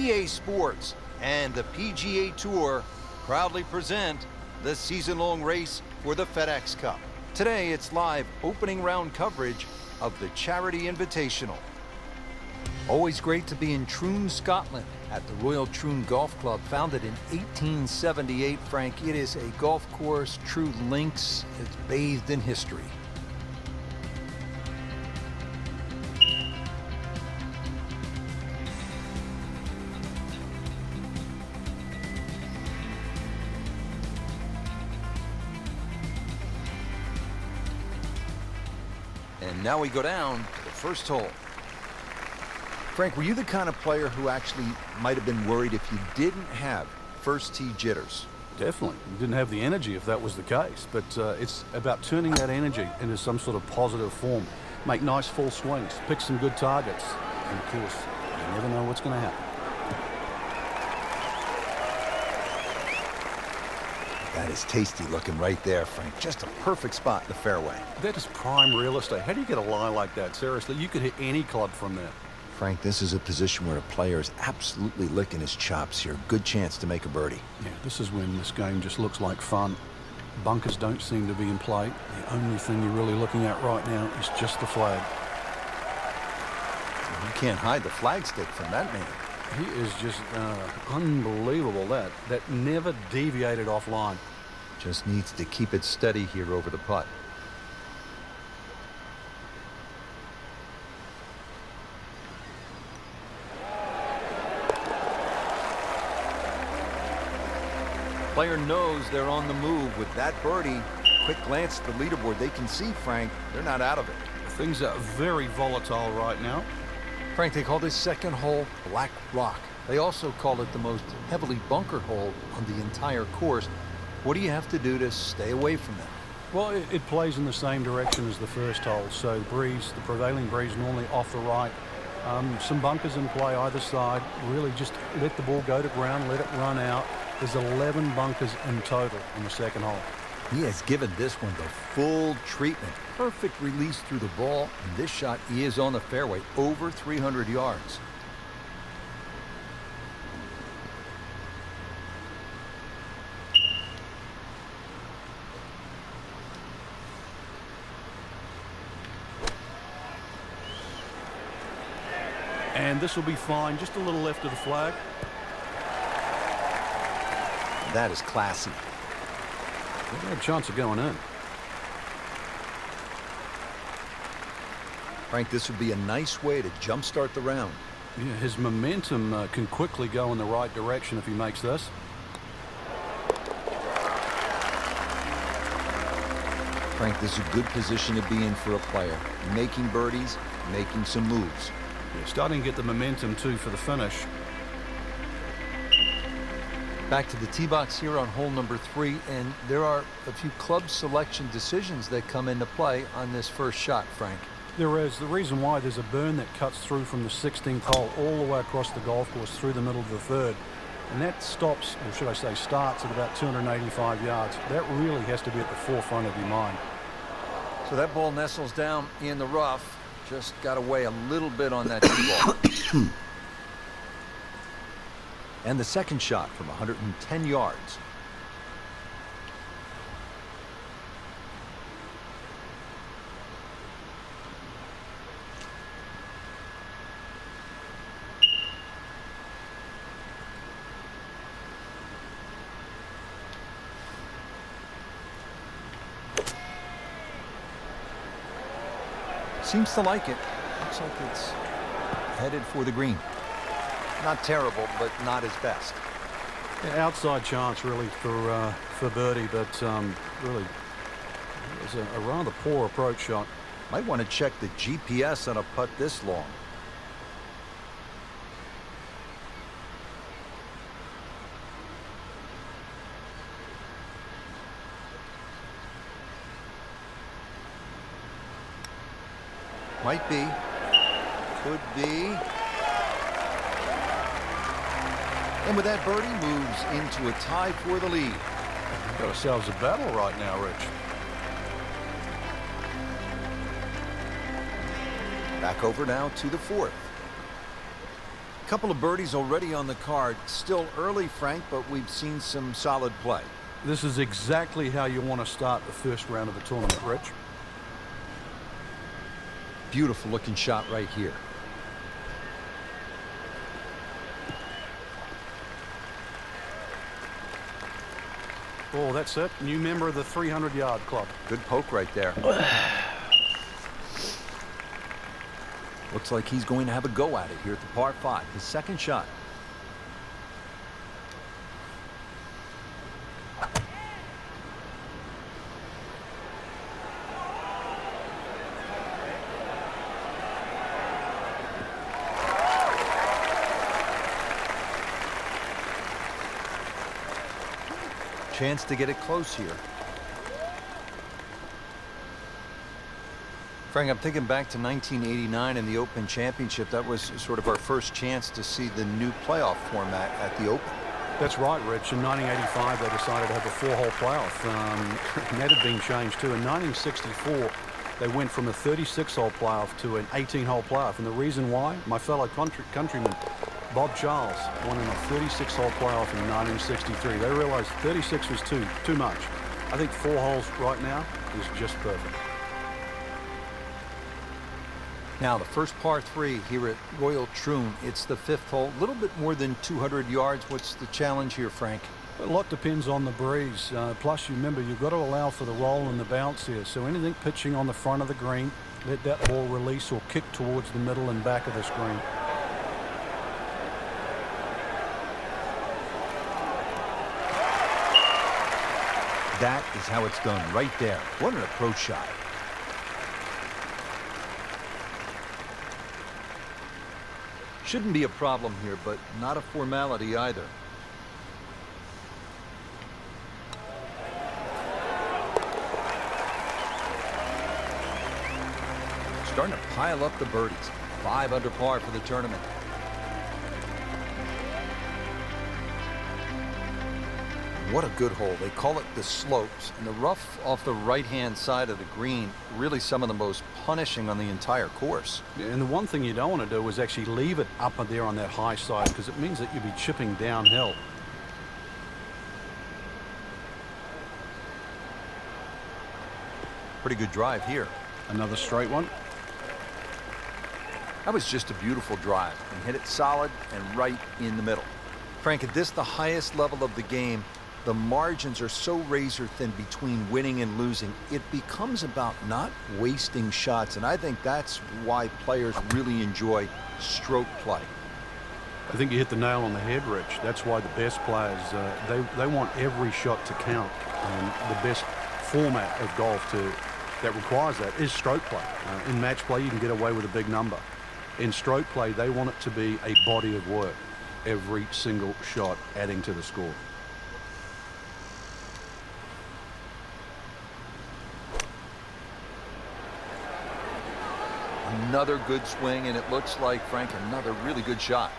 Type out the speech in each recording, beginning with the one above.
EA Sports and the PGA Tour proudly present the season-long race for the FedEx Cup. Today, it's live opening round coverage of the Charity Invitational. Always great to be in Troon, Scotland, at the Royal Troon Golf Club, founded in 1878. Frank, it is a golf course, true links. It's bathed in history. And now we go down to the first hole. Frank, were you the kind of player who actually might have been worried if you didn't have first tee jitters? Definitely. You didn't have the energy if that was the case. But it's about turning that energy into some sort of positive form. Make nice full swings. Pick some good targets. And, of course, you never know what's going to happen. That is tasty looking right there, Frank. Just a perfect spot in the fairway. That is prime real estate. How do you get a lie like that? Seriously, you could hit any club from there. Frank, this is a position where a player is absolutely licking his chops here. Good chance to make a birdie. Yeah, this is when this game just looks like fun. Bunkers don't seem to be in play. The only thing you're really looking at right now is just the flag. You can't hide the flagstick from that man. He is just unbelievable. That never deviated offline. Just needs to keep it steady here over the putt. Player knows they're on the move with that birdie. Quick glance at the leaderboard. They can see, Frank, they're not out of it. Things are very volatile right now. Frank, they call this second hole Black Rock. They also call it the most heavily bunkered hole on the entire course. What do you have to do to stay away from that? Well, it plays in the same direction as the first hole. So the prevailing breeze normally off the right. Some bunkers in play either side. Really just let the ball go to ground, let it run out. There's 11 bunkers in total on the second hole. He has given this one the full treatment. Perfect release through the ball, and this shot is on the fairway, over 300 yards. And this will be fine, just a little left of the flag. That is classy. They have a chance of going in. Frank, this would be a nice way to jumpstart the round. Yeah, his momentum can quickly go in the right direction if he makes this. Frank, this is a good position to be in for a player. Making birdies, making some moves. Yeah, starting to get the momentum, too, for the finish. Back to the tee box here on hole number 3, and there are a few club selection decisions that come into play on this first shot, Frank. There is. The reason why there's a burn that cuts through from the 16th hole all the way across the golf course through the middle of the third. And that stops, or should I say starts, at about 285 yards. That really has to be at the forefront of your mind. So that ball nestles down in the rough. Just got to weigh a little bit on that tee ball. And the second shot from 110 yards. Seems to like it. Looks like it's headed for the green. Not terrible, but not his best. Yeah, outside chance, really, for birdie, but really, it was a rather poor approach shot. Might want to check the GPS on a putt this long. Might be. Could be. And with that, birdie moves into a tie for the lead. We've got ourselves a battle right now, Rich. Back over now to the fourth. couple of birdies already on the card. Still early, Frank, but we've seen some solid play. This is exactly how you want to start the first round of the tournament, Rich. Beautiful looking shot right here. Oh, that's it. New member of the 300-yard club. Good poke right there. Looks like he's going to have a go at it here at the par 5. His second shot. Chance to get it close here. Frank, I'm thinking back to 1989 in the Open Championship. That was sort of our first chance to see the new playoff format at the Open. That's right, Rich. In 1985, they decided to have a 4-hole playoff. And that had been changed, too. In 1964, they went from a 36-hole playoff to an 18-hole playoff. And the reason why? My fellow countryman, Bob Charles, won in a 36-hole playoff in 1963. They realized 36 was too much. I think 4 holes right now is just perfect. Now, the first par 3 here at Royal Troon. It's the 5th hole, a little bit more than 200 yards. What's the challenge here, Frank? A lot depends on the breeze. Plus, you remember, you've got to allow for the roll and the bounce here. So anything pitching on the front of the green, let that ball release or kick towards the middle and back of the screen. That is how it's done right there. What an approach shot. Shouldn't be a problem here, but not a formality either. Starting to pile up the birdies. 5 under par for the tournament. What a good hole. They call it the slopes, and the rough off the right-hand side of the green, really some of the most punishing on the entire course. And the one thing you don't want to do is actually leave it up there on that high side, because it means that you'll be chipping downhill. Pretty good drive here. Another straight one. That was just a beautiful drive, and hit it solid and right in the middle. Frank, at this, the highest level of the game, the margins are so razor thin between winning and losing. It becomes about not wasting shots, and I think that's why players really enjoy stroke play. I think you hit the nail on the head, Rich. That's why the best players, they want every shot to count. And the best format of golf that requires that is stroke play. In match play, you can get away with a big number. In stroke play, they want it to be a body of work. Every single shot adding to the score. Another good swing, and it looks like, Frank, another really good shot.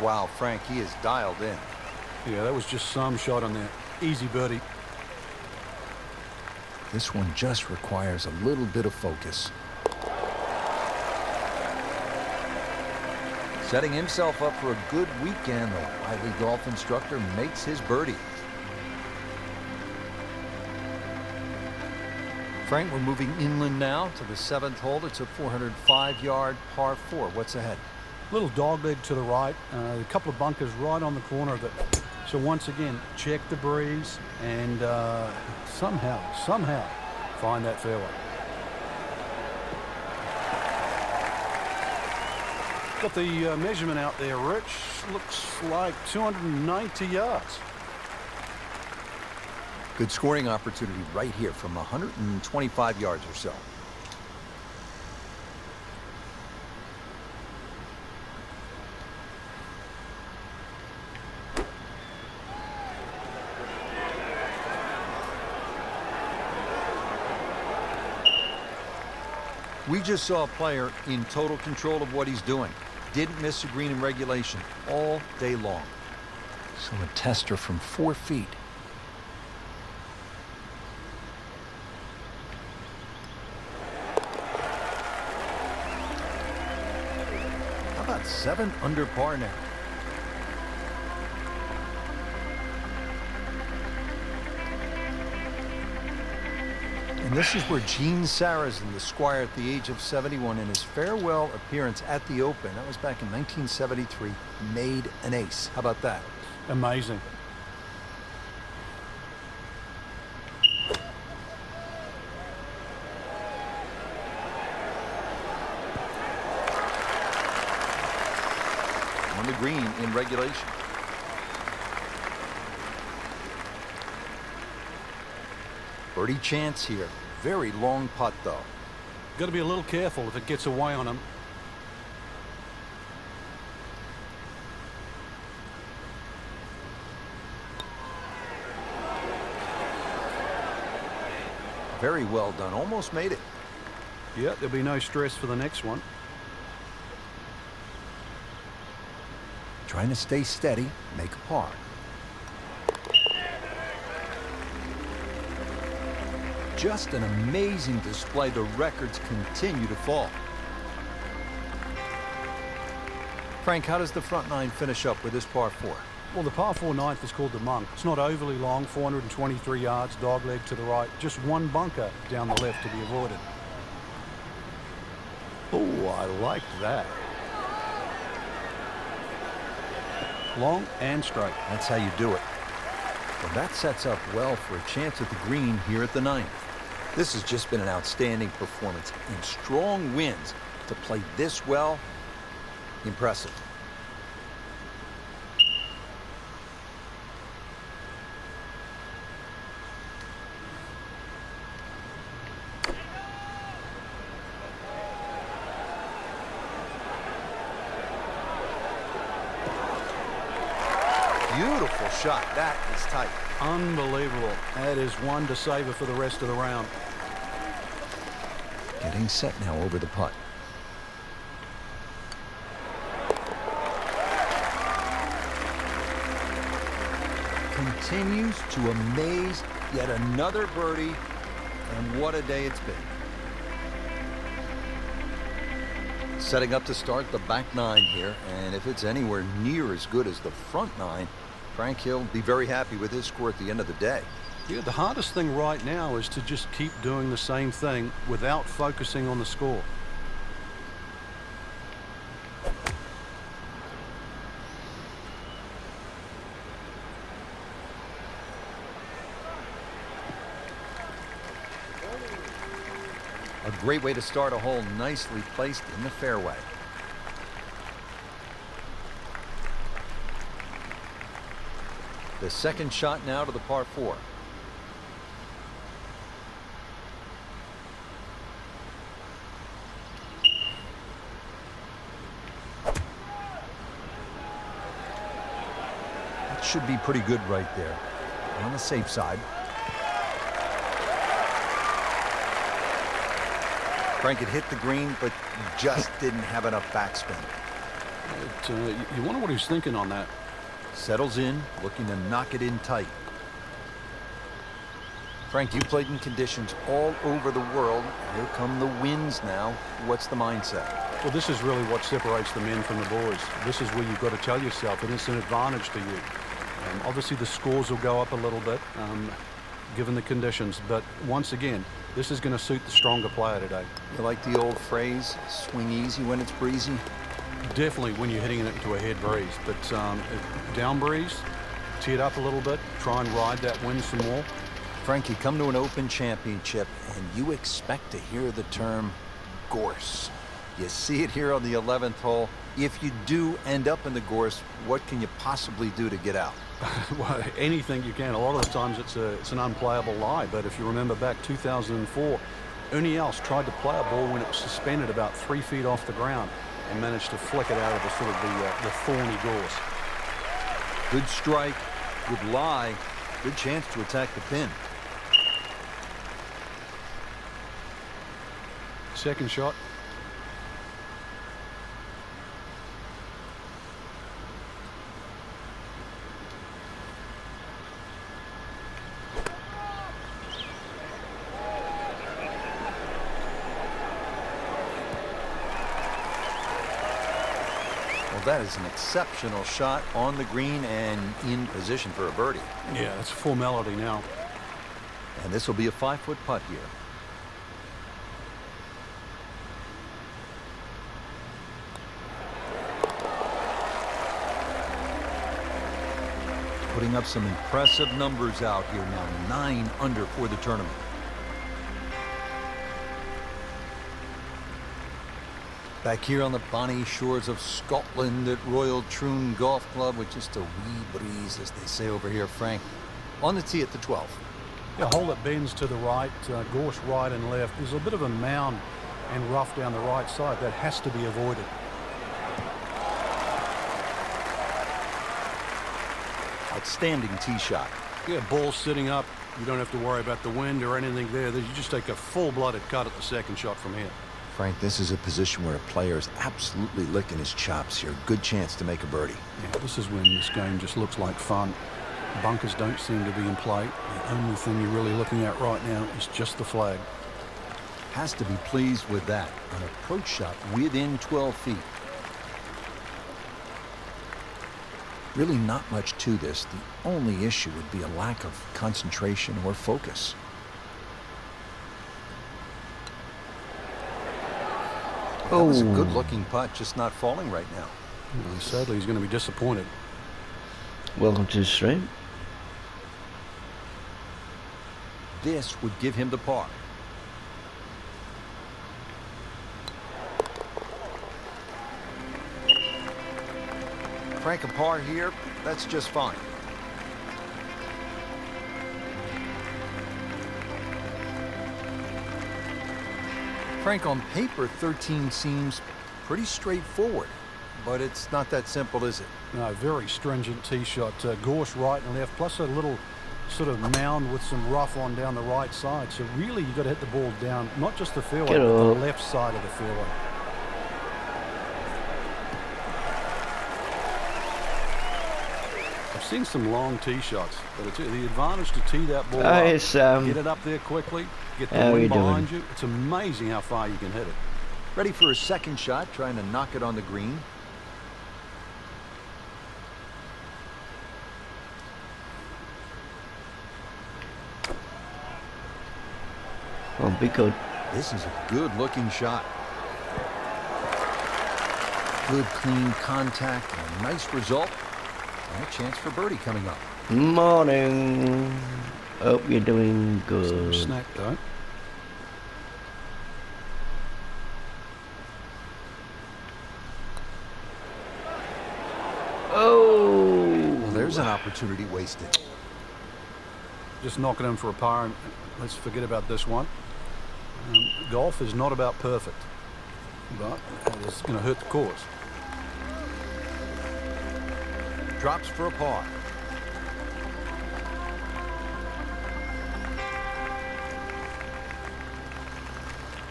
Wow, Frank, he is dialed in. Yeah, that was just some shot on there. Easy birdie. This one just requires a little bit of focus. Setting himself up for a good weekend, the wily golf instructor makes his birdie. Frank, we're moving inland now to the 7th hole. It's a 405-yard par 4. What's ahead? Little dogleg to the right. A couple of bunkers right on the corner of it. So once again, check the breeze and somehow find that fairway. Got the measurement out there, Rich. Looks like 290 yards. Good scoring opportunity right here from 125 yards or so. We just saw a player in total control of what he's doing. Didn't miss a green in regulation all day long. So a tester from 4 feet. 7 under par now. And this is where Gene Sarazen, the squire at the age of 71, in his farewell appearance at the Open, that was back in 1973, made an ace. How about that? Amazing. On the green in regulation. Birdie chance here. Very long putt, though. Got to be a little careful if it gets away on him. Very well done. Almost made it. Yeah, there'll be no stress for the next one. Trying to stay steady, make a par. Just an amazing display. The records continue to fall. Frank, how does the front nine finish up with this par 4? Well, the par 4 ninth is called the Monk. It's not overly long, 423 yards, dogleg to the right. Just one bunker down the left to be avoided. Oh, I like that. Long and straight. That's how you do it. Well, that sets up well for a chance at the green here at the 9th. This has just been an outstanding performance in strong winds. To play this well, impressive. Beautiful shot. That is tight. Unbelievable. That is one to savor for the rest of the round. Getting set now over the putt. Continues to amaze. Yet another birdie. And what a day it's been. Setting up to start the back 9 here. And if it's anywhere near as good as the front 9, Frank Hill will be very happy with his score at the end of the day. Yeah, the hardest thing right now is to just keep doing the same thing without focusing on the score. A great way to start a hole, nicely placed in the fairway. The second shot now to the par 4. That should be pretty good right there. On the safe side. Frank had hit the green, but just didn't have enough backspin. You wonder what he's thinking on that. Settles in, looking to knock it in tight. Frank, you played in conditions all over the world. Here come the winds now. What's the mindset? Well, this is really what separates the men from the boys. This is where you've got to tell yourself that it's an advantage to you. Obviously, the scores will go up a little bit, given the conditions. But once again, this is going to suit the stronger player today. You like the old phrase, swing easy when it's breezy? Definitely when you're hitting it into a head breeze. But down breeze, tee it up a little bit, try and ride that wind some more. Frank, you come to an Open Championship and you expect to hear the term gorse. You see it here on the 11th hole. If you do end up in the gorse, what can you possibly do to get out? Well, anything you can. A lot of the times it's an unplayable lie. But if you remember back 2004, Ernie Els tried to play a ball when it was suspended about 3 feet off the ground and managed to flick it out of the sort of the thorny gorse. Good strike, good lie, good chance to attack the pin. Second shot. Well, that is an exceptional shot on the green and in position for a birdie. Yeah, it's a formality now. And this will be a 5-foot putt here. Putting up some impressive numbers out here now. 9 under for the tournament. Back here on the bonny shores of Scotland at Royal Troon Golf Club with just a wee breeze, as they say over here, Frank. On the tee at the 12th. Yeah, hole that bends to the right, gorse right and left. There's a bit of a mound and rough down the right side. That has to be avoided. Outstanding tee shot. Yeah, ball sitting up. You don't have to worry about the wind or anything there. You just take a full-blooded cut at the second shot from here. Frank, this is a position where a player is absolutely licking his chops here. Good chance to make a birdie. Yeah, this is when this game just looks like fun. Bunkers don't seem to be in play. The only thing you're really looking at right now is just the flag. Has to be pleased with that. An approach shot within 12 feet. Really not much to this. The only issue would be a lack of concentration or focus. That was a good-looking putt, just not falling right now. Well, sadly, he's going to be disappointed. Welcome to the stream. This would give him the par. Frank, a par here, that's just fine. Frank, on paper, 13 seems pretty straightforward, but it's not that simple, is it? No, very stringent tee shot. Gorse right and left, plus a little sort of mound with some rough on down the right side. So really, you've got to hit the ball down, not just the fairway, but the left side of the fairway. I've seen some long tee shots, but it's the advantage to tee that ball up, get it up there quickly, get the wind behind you. It's amazing how far you can hit it. Ready for a second shot, trying to knock it on the green. Oh, be good. This is a good-looking shot. Good, clean contact, and a nice result. And a chance for birdie coming up. Morning. Hope you're doing good. Snack though. Oh. Well, there's an opportunity wasted. Just knocking in for a par, and let's forget about this one. Golf is not about perfect, but it's going to hurt the course. Drops for a par.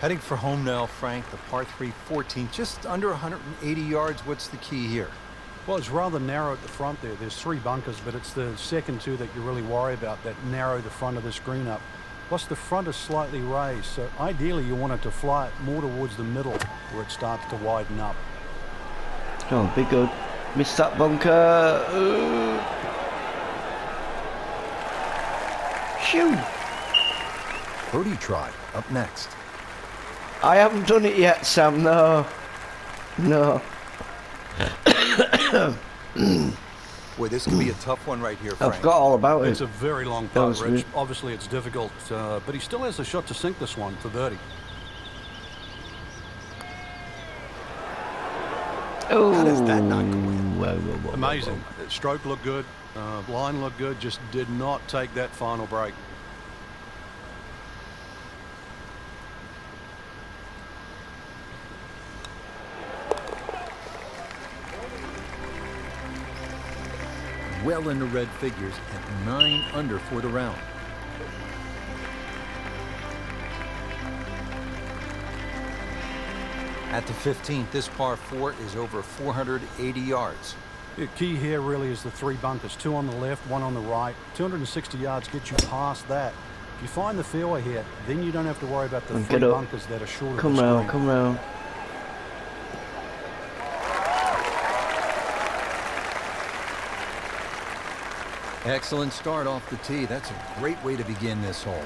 Heading for home now, Frank. The par 3 14, just under 180 yards. What's the key here? Well, it's rather narrow at the front there. There's 3 bunkers, but it's the second 2 that you really worry about that narrow the front of the screen up. Plus, the front is slightly raised, so ideally you want it to fly it more towards the middle where it starts to widen up. Oh, be good. Missed that bunker. Shoo. Birdie try up next. I haven't done it yet, Sam. No. No. Boy, this could be a tough one right here, Frank. I've got all about it. It's a very long putt, Rich. Obviously, it's difficult, but he still has a shot to sink this one for birdie. Oh, how does that not go in? Whoa. Amazing. Stroke looked good. Line looked good. Just did not take that final break. Well in the red figures at 9 under for the round. At the 15th, this par 4 is over 480 yards. The key here really is the 3 bunkers, 2 on the left, 1 on the right. 260 yards gets you past that. If you find the fairway here, then you don't have to worry about the 3 bunkers that are short of the screen. Come round. Excellent start off the tee. That's a great way to begin this hole.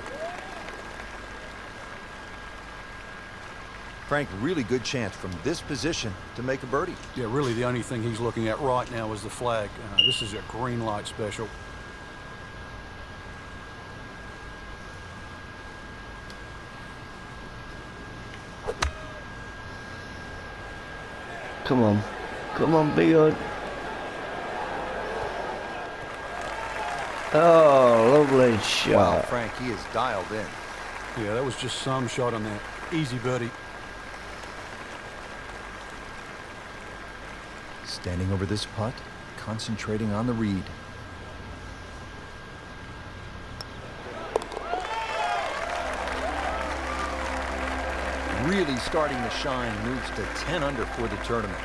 Frank, really good chance from this position to make a birdie. Yeah, really the only thing he's looking at right now is the flag. This is a green light special. Come on. Come on, be good. Oh, lovely shot. Wow, Frank, he is dialed in. Yeah, that was just some shot on there. Easy birdie. Standing over this putt, concentrating on the read. Really starting to shine, moves to 10 under for the tournament.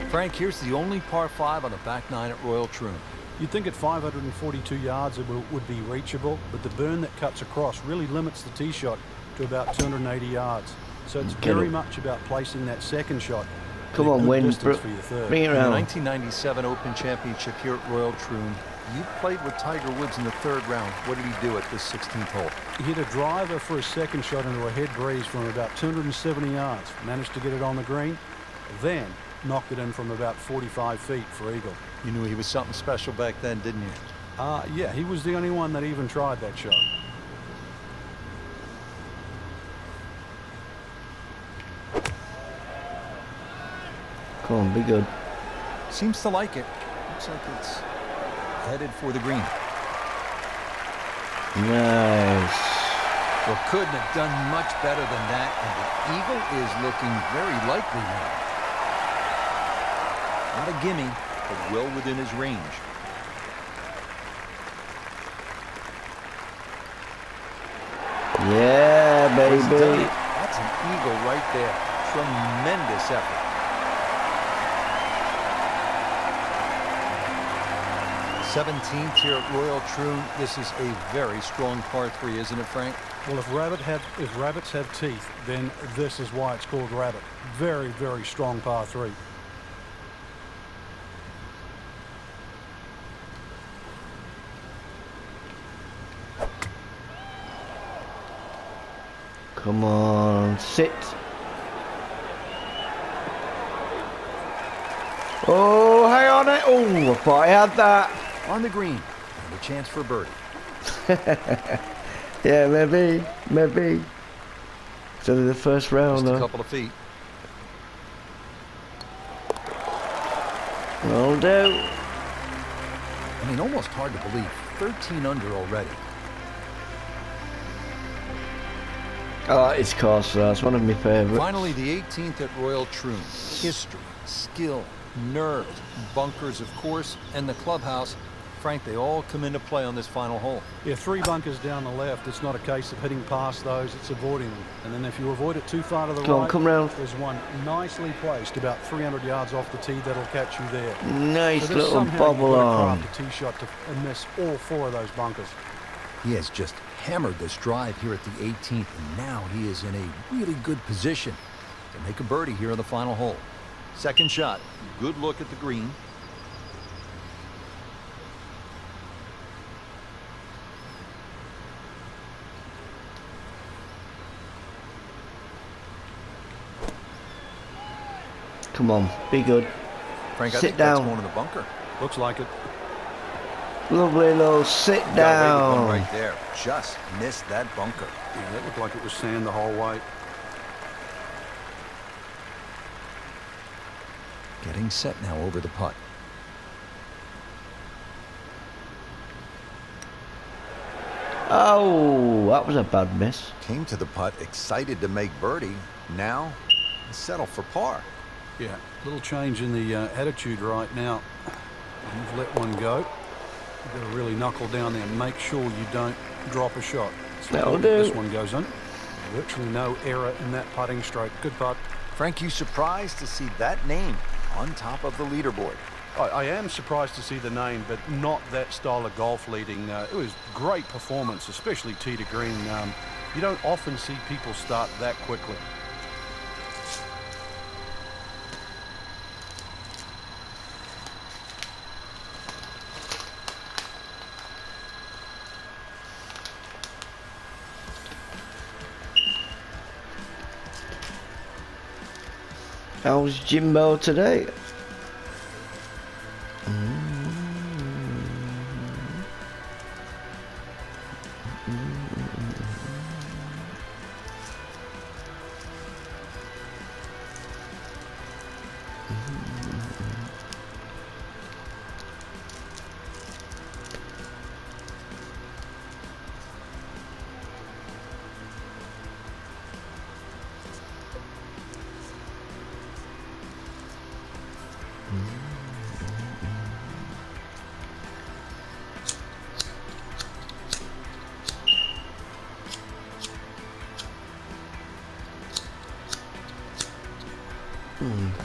Frank, here's the only par 5 on the back 9 at Royal Troon. You'd think at 542 yards it would be reachable, but the burn that cuts across really limits the tee shot to about 280 yards. So it's very much about placing that second shot. Come on, win. Bring it In the around. 1997 Open Championship here at Royal Troon, you played with Tiger Woods in the 3rd round. What did he do at this 16th hole? He hit a driver for a second shot into a head breeze from about 270 yards. Managed to get it on the green, then knocked it in from about 45 feet for eagle. You knew he was something special back then, didn't you? Yeah, he was the only one that even tried that shot. Come on, be good. Seems to like it. Looks like it's headed for the green. Nice. Well, couldn't have done much better than that, and the eagle is looking very likely now. Not a gimme, but well within his range. Yeah, He's done baby. it. That's an eagle right there. Tremendous effort. 17th here at Royal Troon. This is a very strong par 3, isn't it, Frank? Well, if rabbits have teeth, then this is why it's called rabbit. Very, very strong par 3. Come on, sit. Oh, hang on it. Oh, I thought I had that. On the green, and a chance for birdie. Yeah, maybe. So the first round, Just a though. couple of feet. Will do. I mean, almost hard to believe. 13 under already. Oh, it's course, that's one of my favourites. Finally, the 18th at Royal Troon. History, skill, nerves, bunkers, of course, and the clubhouse. Frank, they all come into play on this final hole. Yeah, 3 bunkers down the left. It's not a case of hitting past those, it's avoiding them. And then if you avoid it too far to the Come on, right, come round. there's one nicely placed about 300 yards off the tee that'll catch you there. Nice So little somehow bobble you've got to on. craft a tee shot to miss all 4 of those bunkers. He has just hammered this drive here at the 18th, and now he is in a really good position to make a birdie here on the final hole. Second shot, good look at the green. Come on, be good. Frank, I Sit think that's down. going in the bunker. Looks like it. Lovely little sit Got away with one down. right there. Just missed that bunker. Yeah, that looked like it was sand the whole way. Getting set now over the putt. Oh, that was a bad miss. Came to the putt, excited to make birdie. Now, settle for par. Yeah, little change in the attitude right now. You've let one go. You've got to really knuckle down there and make sure you don't drop a shot. So That'll do. this one goes in. Virtually no error in that putting stroke. Good putt. Frank, you surprised to see that name on top of the leaderboard? I am surprised to see the name, but not that style of golf leading. It was great performance, especially tee to green. You don't often see people start that quickly. How's Jimbo today?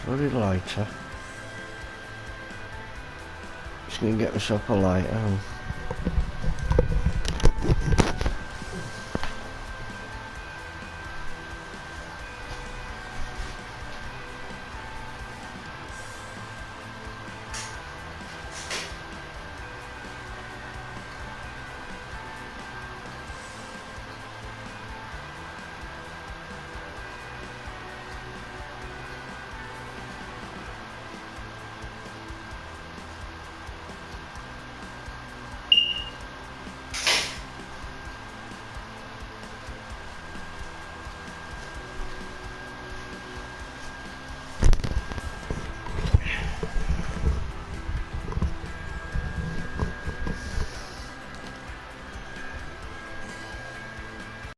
Bloody lighter. Just gonna get myself a lighter.